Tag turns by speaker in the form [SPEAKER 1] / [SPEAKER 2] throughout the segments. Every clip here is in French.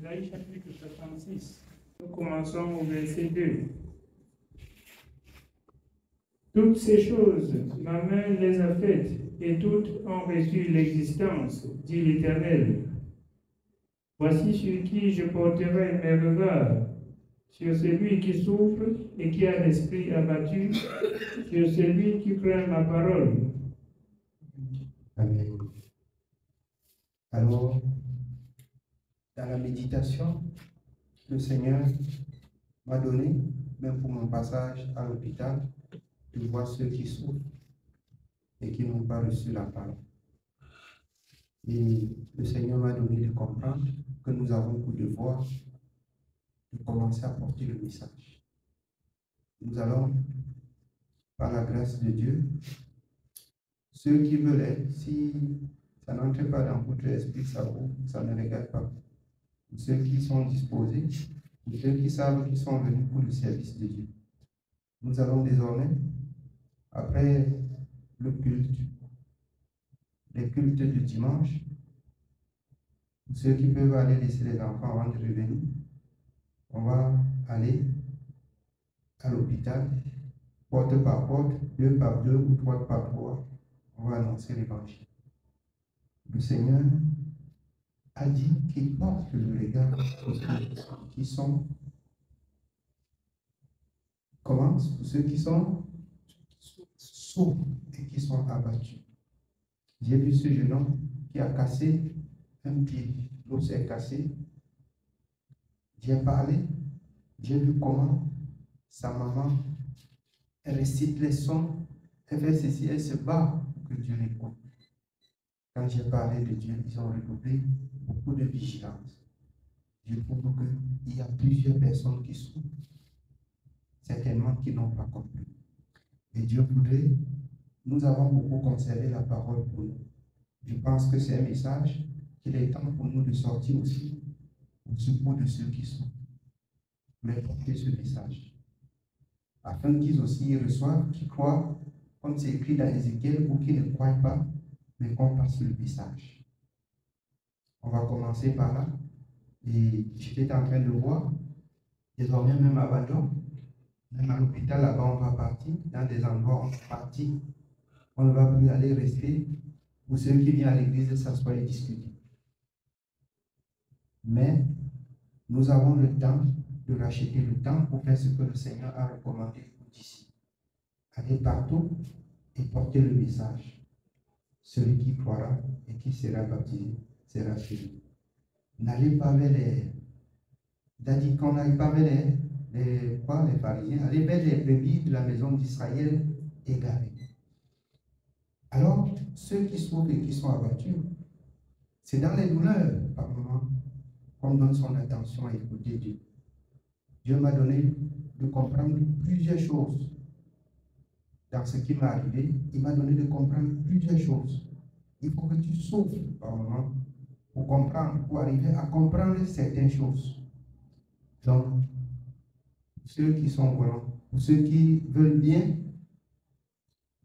[SPEAKER 1] Isaïe chapitre 66. Nous commençons au verset 2. Toutes ces choses, ma main les a faites, et toutes ont reçu l'existence, dit l'Éternel. Voici sur qui je porterai mes regards, sur celui qui souffre et qui a l'esprit abattu, sur celui qui craint ma parole.
[SPEAKER 2] Amen. Alors, dans la méditation, le Seigneur m'a donné, même pour mon passage à l'hôpital, de voir ceux qui souffrent et qui n'ont pas reçu la parole. Et le Seigneur m'a donné de comprendre que nous avons pour devoir de commencer à porter le message. Nous allons, par la grâce de Dieu, ceux qui veulent être, si ça n'entre pas dans votre esprit, ça ne regarde pas. Ceux qui sont disposés, ceux qui savent qu'ils sont venus pour le service de Dieu. Nous allons désormais, après le culte, les cultes du dimanche, ceux qui peuvent aller laisser les enfants avant de revenir, on va aller à l'hôpital, porte par porte, 2 par 2 ou 3 par 3, on va annoncer l'évangile. Le Seigneur a dit qu'il porte le regard pour ceux qui sont, commence pour ceux qui sont sourds et qui sont abattus. J'ai vu ce jeune homme qui a cassé un pied, l'os est cassé. J'ai parlé, j'ai vu comment sa maman, elle récite les sons, elle fait ceci, elle se bat pour que Dieu l'écoute. Quand j'ai parlé de Dieu, ils ont redoublé beaucoup de vigilance. Je trouve qu'il y a plusieurs personnes qui souffrent, certainement qui n'ont pas compris. Et Dieu voudrait, nous avons beaucoup conservé la parole pour nous. Je pense que c'est un message qu'il est temps pour nous de sortir aussi au secours de ceux qui sont. Mais porter ce message, afin qu'ils aussi reçoivent, qu'ils croient, comme c'est écrit dans Ézéchiel, ou qu'ils ne croient pas, mais qu'on passe le message. On va commencer par là. Et j'étais en train de voir, désormais même à Badon, même à l'hôpital là-bas, on va partir, dans des endroits, on va partir. On ne va plus aller rester pour ceux qui viennent à l'église s'asseoir et discuter. Mais nous avons le temps de racheter le temps pour faire ce que le Seigneur a recommandé d'ici. Aller partout et porter le message. Celui qui croira et qui sera baptisé sera sauvé. N'allez pas vers les... Il a dit qu'on n'aille pas vers les pharisiens, allez vers les brebis de la maison d'Israël égarées. Alors, ceux qui souffrent et qui sont abattus, c'est dans les douleurs, par moment, qu'on donne son attention à écouter Dieu. Dieu m'a donné de comprendre plusieurs choses. Dans ce qui m'est arrivé, il m'a donné de comprendre plusieurs choses. Il faut que tu souffres par moment pour comprendre, pour arriver à comprendre certaines choses. Donc, ceux qui sont volants, pour ceux qui veulent bien,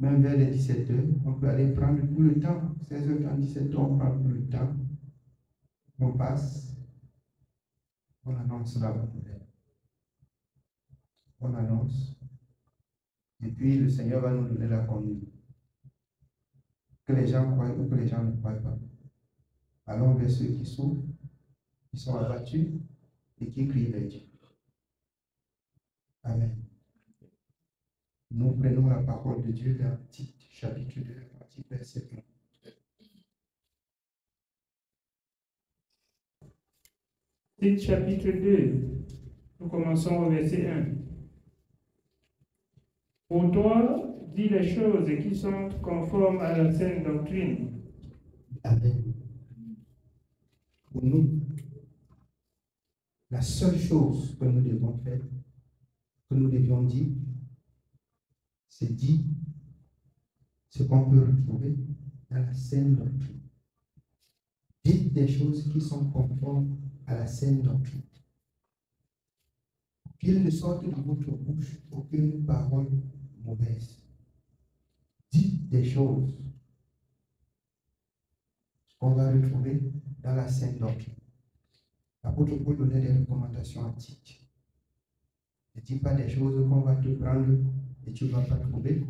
[SPEAKER 2] même vers les 17h, on peut aller prendre tout le temps. 16h30, 17h, on prend tout le temps. On passe, on annonce la bonne nouvelle. On annonce. Et puis le Seigneur va nous donner la conduite. Que les gens croient ou que les gens ne croient pas. Allons vers ceux qui souffrent, qui sont abattus et qui crient vers Dieu. Amen. Nous prenons la parole de Dieu dans Tite, chapitre 2, partie verset 1.
[SPEAKER 1] Tite, chapitre 2. Nous commençons au verset 1. Pour toi, dis les choses qui sont conformes à la saine doctrine.
[SPEAKER 2] Amen. Pour nous, la seule chose que nous devons faire, que nous devions dire, c'est dire ce qu'on peut retrouver dans la saine doctrine. Dites des choses qui sont conformes à la saine doctrine. Qu'il ne sorte de votre bouche aucune parole mauvaise. Dites des choses qu'on va retrouver dans la saine doctrine. L'apôtre Paul donnait des recommandations à Tite. Ne dis pas des choses qu'on va te prendre et tu ne vas pas trouver.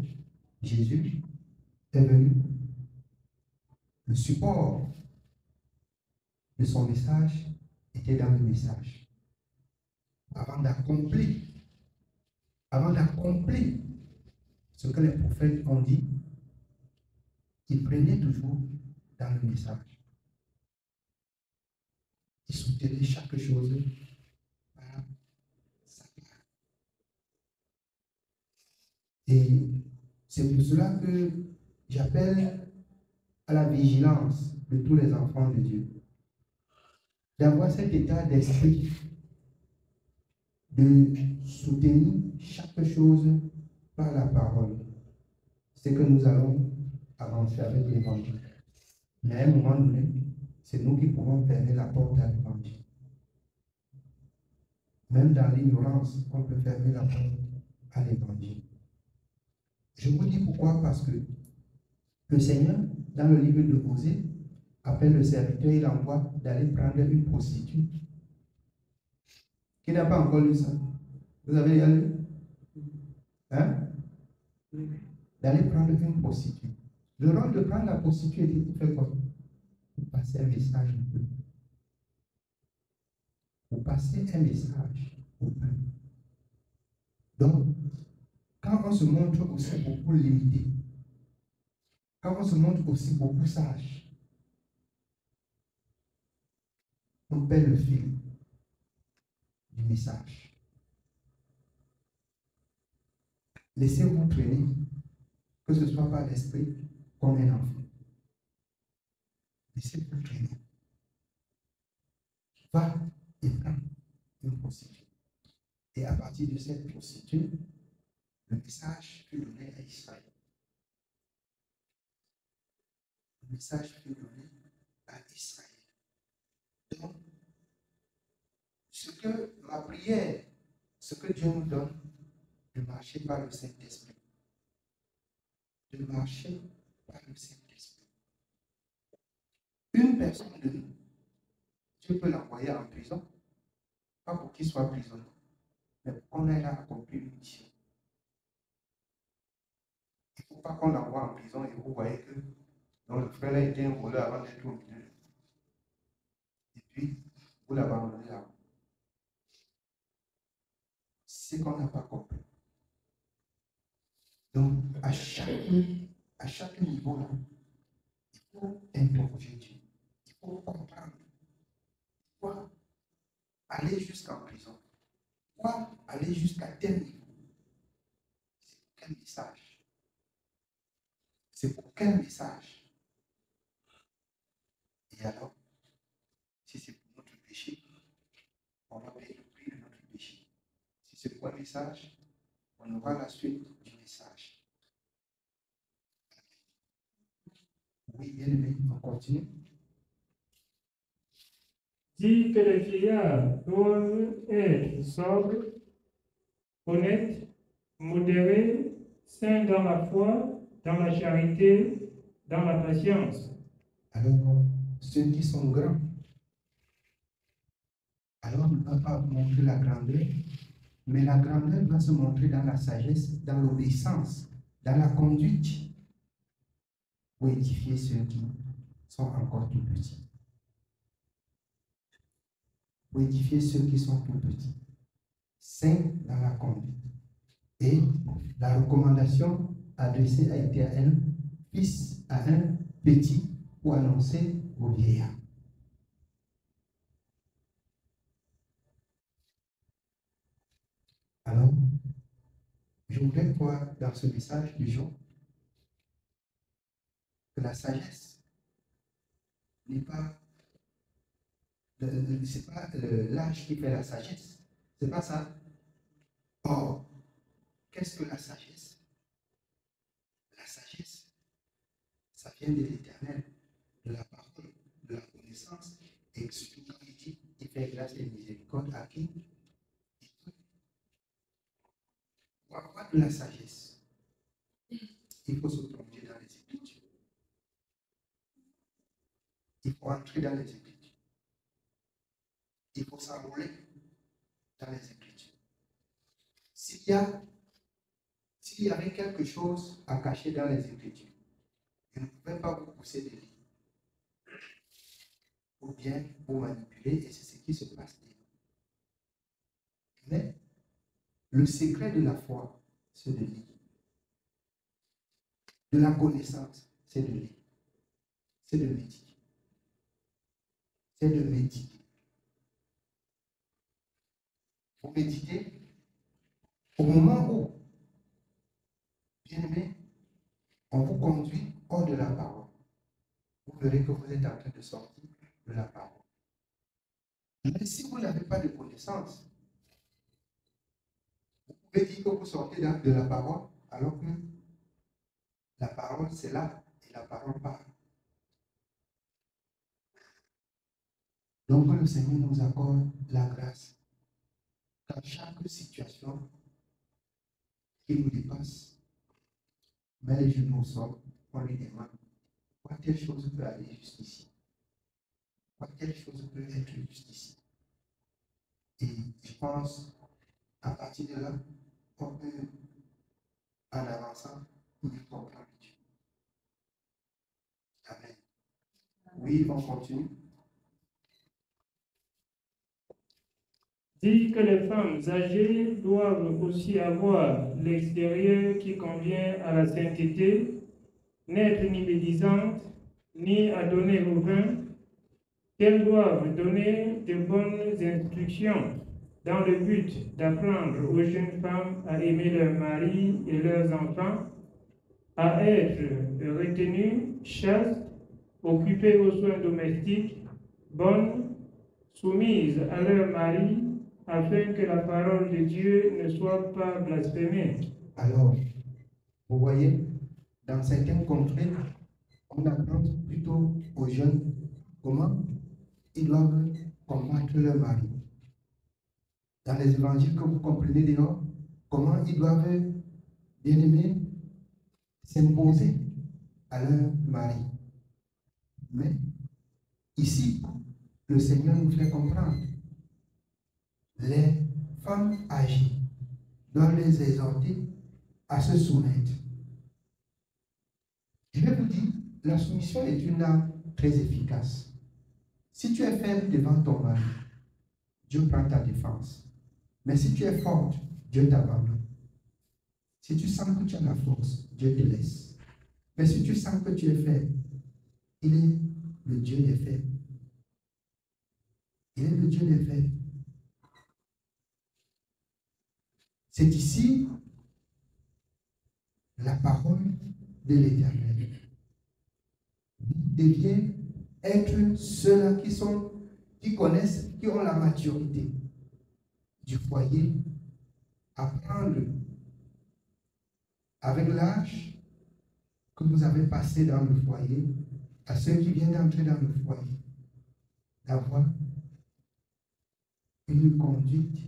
[SPEAKER 2] Jésus est venu. Le support de son message était dans le message. Avant d'accomplir ce que les prophètes ont dit, il prenait toujours dans le message. Il soutenait chaque chose par sa part. Et c'est pour cela que j'appelle à la vigilance de tous les enfants de Dieu, d'avoir cet état d'esprit, de soutenir chaque chose par la parole. C'est que nous allons avancer avec l'évangile. Mais à un moment donné, c'est nous qui pouvons fermer la porte à l'évangile. Même dans l'ignorance, on peut fermer la porte à l'évangile. Je vous dis pourquoi, parce que le Seigneur, dans le livre de Osée, appelle le serviteur, il envoie d'aller prendre une prostituée. Qui n'a pas encore lu ça? Vous avez déjà lu? Hein? D'aller prendre une prostituée. Le rôle de prendre la prostituée était de faire quoi? Pour passer un message au peuple. Pour passer un message au peuple. Donc, quand on se montre aussi beaucoup limité, quand on se montre aussi beaucoup sage, on perd le fil du message. Laissez-vous traîner, que ce soit par l'esprit comme un enfant. Laissez-vous traîner. Va et prends une prostituée. Et à partir de cette prostituée, le message fut donné à Israël. Le message fut donné à Israël. Donc, ce que ma prière, ce que Dieu nous donne, de marcher par le Saint-Esprit. De marcher par le Saint-Esprit. Une personne de nous, Dieu peut l'envoyer en prison, pas pour qu'il soit prisonnier, mais pour qu'on ait accompli une mission. Il ne faut pas qu'on l'envoie en prison et vous voyez que donc, le frère a été un voleur avant d'être au milieu. Et puis, vous l'abandonnez là. C'est qu'on n'a pas compris. Donc, à chaque niveau là, il faut interroger Dieu. Il faut comprendre. Pourquoi aller jusqu'en prison? Pourquoi aller jusqu'à tel niveau? C'est pour quel message? C'est pour quel message? Et alors, si c'est pour notre péché, on va payer le prix de notre péché. Si c'est pour un message, on aura la suite du message. Oui, bien aimé, on continue.
[SPEAKER 1] Dit que les vieillards doivent être sobres, honnêtes, modérés, saints dans la foi, dans la charité, dans la patience.
[SPEAKER 2] Alors, ceux qui sont grands, alors on ne va pas montrer la grandeur, mais la grandeur va se montrer dans la sagesse, dans l'obéissance, dans la conduite, pour édifier ceux qui sont encore tout petits. Pour édifier ceux qui sont tout petits. Saints dans la conduite. Et la recommandation adressée a été à un fils, à un petit, pour annoncer aux vieillards. Alors, je voudrais voir dans ce message du jour que la sagesse n'est pas, c'est pas l'âge qui fait la sagesse. C'est pas ça. Or, qu'est-ce que la sagesse? La sagesse, ça vient de l'Éternel, de la parole, de la connaissance, et surtout quand il dit, il fait grâce et miséricorde à qui? Pour avoir de la sagesse, il faut se plonger dans les Écritures. Il faut entrer dans les Écritures. il faut s'enrôler dans les Écritures. S'il y avait quelque chose à cacher dans les Écritures, je ne pouvais pas vous pousser de lire ou bien vous manipuler, et c'est ce qui se passe. Mais le secret de la foi, c'est de lire. De la connaissance, c'est de lire. C'est de méditer. C'est de méditer. Vous méditez au moment où, bien aimé, on vous conduit hors de la parole. Vous verrez que vous êtes en train de sortir de la parole. Mais si vous n'avez pas de connaissance, vous pouvez dire que vous sortez de la parole, alors que la parole, c'est là, et la parole parle. Donc, le Seigneur nous accorde la grâce dans chaque situation qui nous dépasse, met les genoux au sol, on lui demande, quoi telle chose peut aller jusqu'ici? Quoi telle chose peut être jusqu'ici? Et je pense, à partir de là, on peut, en avançant, mieux comprendre Dieu. Amen. Oui, on continue.
[SPEAKER 1] Dit que les femmes âgées doivent aussi avoir l'extérieur qui convient à la sainteté, n'être ni médisantes, ni à donner au vin, qu'elles doivent donner de bonnes instructions dans le but d'apprendre aux jeunes femmes à aimer leurs maris et leurs enfants, à être retenues, chastes, occupées aux soins domestiques, bonnes, soumises à leur mari, afin que la parole de Dieu ne soit pas blasphémée.
[SPEAKER 2] Alors, vous voyez, dans certaines contrées, on apprend plutôt aux jeunes comment ils doivent combattre leur mari. Dans les évangiles que vous comprenez dehors, comment ils doivent, bien aimer, s'imposer à leur mari. Mais ici, le Seigneur nous fait comprendre. Les femmes âgées doivent les exhorter à se soumettre. Je vais vous dire, la soumission est une arme très efficace. Si tu es faible devant ton mari, Dieu prend ta défense. Mais si tu es forte, Dieu t'abandonne. Si tu sens que tu as la force, Dieu te laisse. Mais si tu sens que tu es faible, il est le Dieu des faibles. Il est le Dieu des faibles. C'est ici la parole de l'Éternel. Devient être ceux-là qui connaissent, qui ont la maturité du foyer, apprendre avec l'âge que vous avez passé dans le foyer, à ceux qui viennent d'entrer dans le foyer, d'avoir une conduite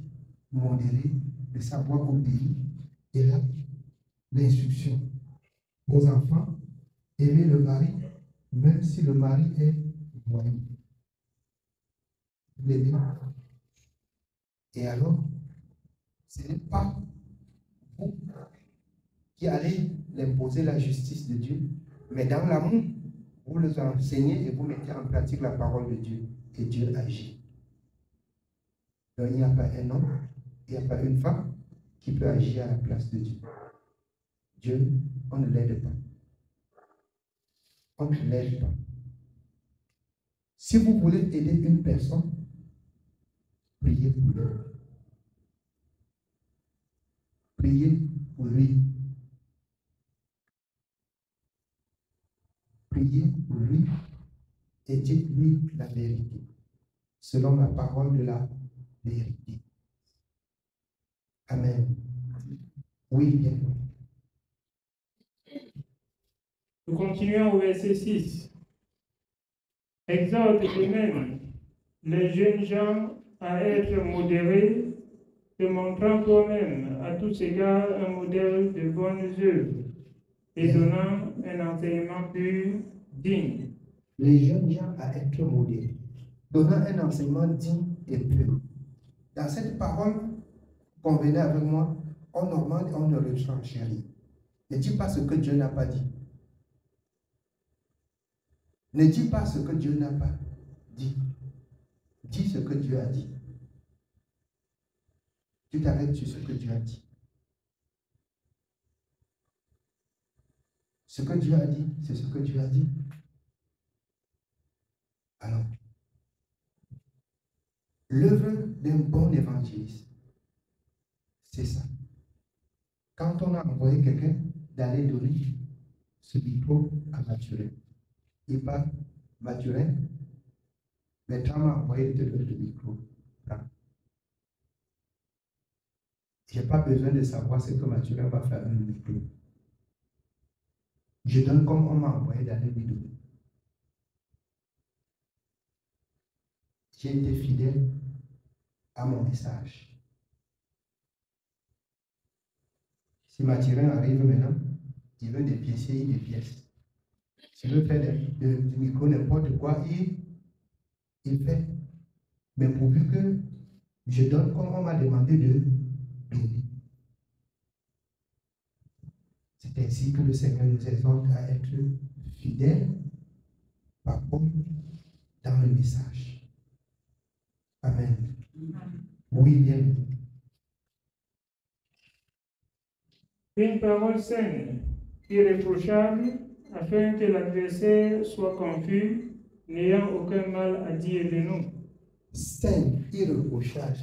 [SPEAKER 2] modérée, de savoir obéir, et là, l'instruction aux enfants, aimer le mari, même si le mari est voyou. L'aimer. Et alors, ce n'est pas vous qui allez l'imposer la justice de Dieu, mais dans l'amour, vous les enseignez et vous mettez en pratique la parole de Dieu, et Dieu agit. Donc, il n'y a pas un homme, il n'y a pas une femme qui peut agir à la place de Dieu. Dieu, on ne l'aide pas. On ne l'aide pas. Si vous voulez aider une personne, priez pour lui. Priez pour lui. Priez pour lui et dites-lui la vérité, selon la parole de la vérité. Amen. Oui, bien.
[SPEAKER 1] Nous continuons au verset 6. Exhorte de même les jeunes gens à être modérés, te montrant toi-même à tous égards un modèle de bonnes œuvres et donnant un enseignement pur, digne.
[SPEAKER 2] Les jeunes gens à être modérés. donnant un enseignement digne et pur. Dans cette parole, convenez avec moi, on augmente et on ne renchérit. Ne dis pas ce que Dieu n'a pas dit. Ne dis pas ce que Dieu n'a pas dit. Dis ce que Dieu a dit. Tu t'arrêtes sur ce que Dieu a dit. Ce que Dieu a dit, c'est ce que Dieu a dit. Alors, l'œuvre d'un bon évangéliste, c'est ça. Quand on a envoyé quelqu'un d'aller donner ce micro à Mathurin, il pas Mathurin, mais tu m'as envoyé de le micro. Je n'ai pas besoin de savoir ce que Mathurin va faire avec le micro. Je donne comme on m'a envoyé d'aller lui donner. J'ai été fidèle à mon message. Si Mathurin arrive maintenant, il veut dépiécer, il dépièce. S'il veut faire du micro n'importe quoi, il fait. Mais pourvu que je donne comme on m'a demandé de donner. C'est ainsi que le Seigneur nous exhorte à être fidèles par rapport dans le message. Amen. Oui, bien.
[SPEAKER 1] Une parole saine, irréprochable, afin que l'adversaire soit confus, n'ayant aucun mal à dire de nous.
[SPEAKER 2] Saine, irréprochable,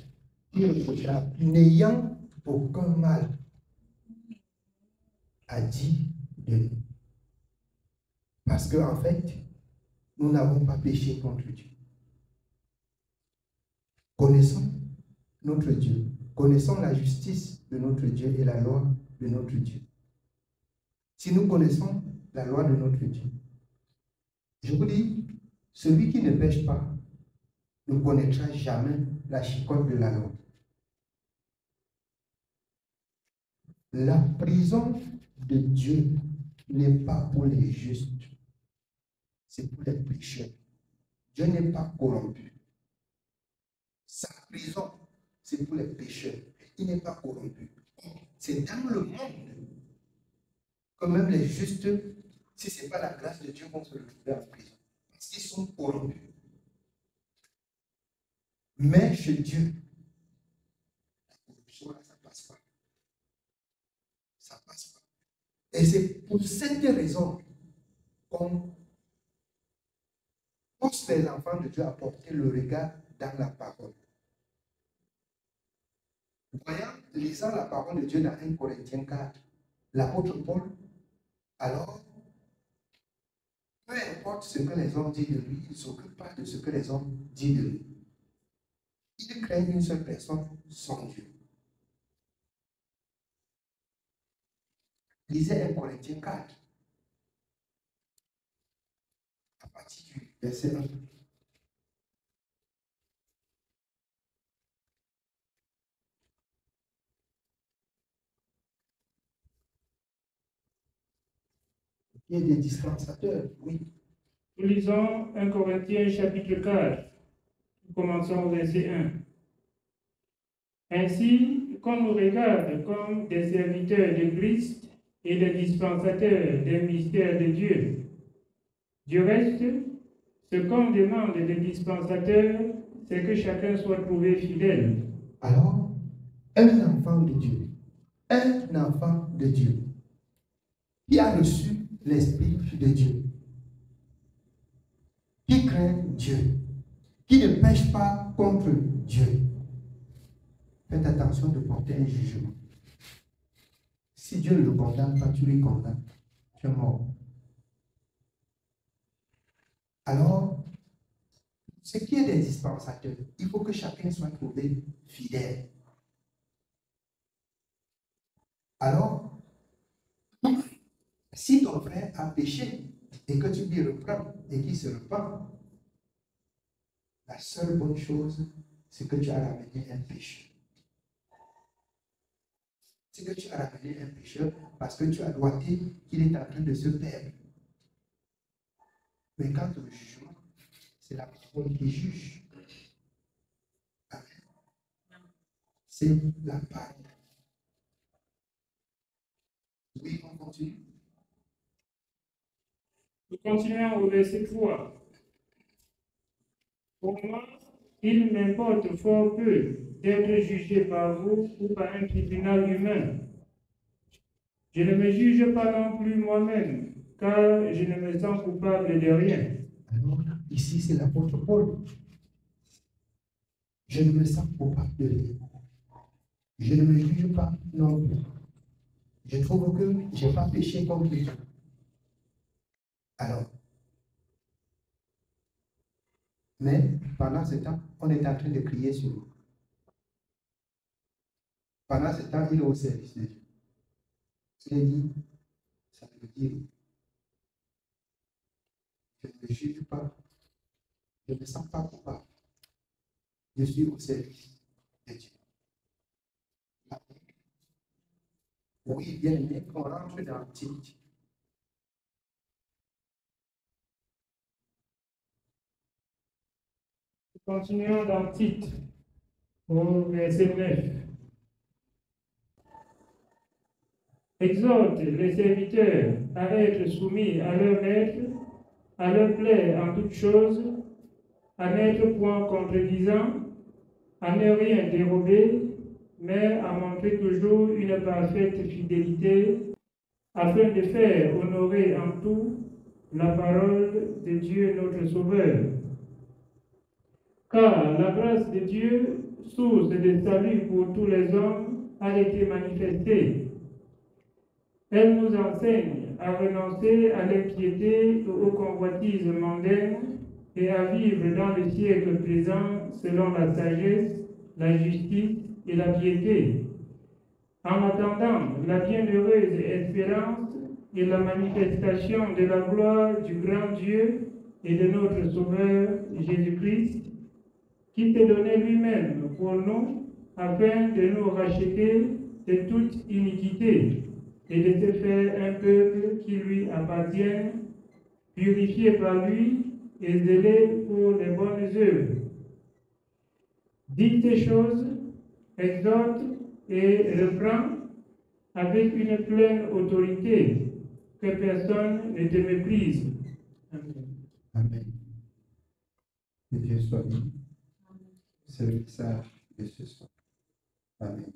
[SPEAKER 2] n'ayant aucun mal à dire de nous. Parce qu'en fait, nous n'avons pas péché contre Dieu. Connaissons notre Dieu. Connaissons la justice de notre Dieu et la loi de notre Dieu. Si nous connaissons la loi de notre Dieu, je vous dis, celui qui ne pêche pas ne connaîtra jamais la chicote de la loi. La prison de Dieu n'est pas pour les justes, c'est pour les pécheurs. Dieu n'est pas corrompu. Sa prison, c'est pour les pécheurs. Il n'est pas corrompu. C'est dans le monde que même les justes, si ce n'est pas la grâce de Dieu, vont se retrouver en prison. Parce qu'ils sont corrompus. Mais chez Dieu, la corruption, là, ça ne passe pas. Ça ne passe pas. Et c'est pour cette raison qu'on pousse les enfants de Dieu à porter le regard dans la parole. Voyant, lisant la parole de Dieu dans 1 Corinthiens 4, l'apôtre Paul, alors, peu importe ce que les hommes disent de lui, il ne s'occupe pas de ce que les hommes disent de lui. Il craint une seule personne, son Dieu. Lisez 1 Corinthiens 4, à partir du verset 1. Il y a des dispensateurs, oui.
[SPEAKER 1] Nous lisons 1 Corinthiens chapitre 4. Nous commençons au verset 1. Ainsi, qu'on nous regarde comme des serviteurs de Christ et des dispensateurs des mystères de Dieu. Du reste, ce qu'on demande des dispensateurs, c'est que chacun soit trouvé fidèle.
[SPEAKER 2] Alors, un enfant de Dieu, qui a reçu l'Esprit de Dieu, qui craint Dieu, qui ne pêche pas contre Dieu. Faites attention de porter un jugement. Si Dieu ne le condamne pas, tu le condamnes. Tu es mort. Alors, ce qui est des dispensateurs, il faut que chacun soit trouvé fidèle. Alors, si ton frère a péché et que tu lui reprends et qu'il se repent, la seule bonne chose, c'est que tu as ramené un pécheur. C'est que tu as ramené un pécheur parce que tu as doigté qu'il est en train de se perdre. Mais quant au jugement, c'est la parole qui juge. c'est la parole. Oui, on continue.
[SPEAKER 1] Nous continuons au verset 3. Pour moi, il m'importe fort peu d'être jugé par vous ou par un tribunal humain. Je ne me juge pas non plus moi-même, car je ne me sens coupable de rien.
[SPEAKER 2] Alors, ici, c'est l'apôtre Paul. Je ne me sens coupable de rien. Je ne me juge pas non plus. Je trouve que je n'ai pas péché contre Dieu. Alors, mais pendant ce temps, on est en train de crier sur lui. Pendant ce temps, il est au service de Dieu. Il est dit, ça veut dire, je ne me juge pas, je ne me sens pas coupable. Je suis au service de Dieu. Oui, bien aimé, qu'on rentre dans le titre.
[SPEAKER 1] Continuons dans le titre, au verset 9. Exhorte les serviteurs à être soumis à leur maître, à leur plaire en toutes choses, à n'être point contredisant, à ne rien dérober, mais à montrer toujours une parfaite fidélité, afin de faire honorer en tout la parole de Dieu notre Sauveur. Car la grâce de Dieu, source de salut pour tous les hommes, a été manifestée. Elle nous enseigne à renoncer à l'impiété et aux convoitises mondaines et à vivre dans le siècle présent selon la sagesse, la justice et la piété, en attendant la bienheureuse espérance et la manifestation de la gloire du grand Dieu et de notre Sauveur Jésus-Christ, qui s'est donné lui-même pour nous afin de nous racheter de toute iniquité et de se faire un peuple qui lui appartienne, purifié par lui et zélé pour les bonnes œuvres. Dites ces choses, exhorte et reprend avec une pleine autorité, que personne ne te méprise. Amen.
[SPEAKER 2] Amen. Que Dieu soit béni. C'est le message de ce soir. Amen.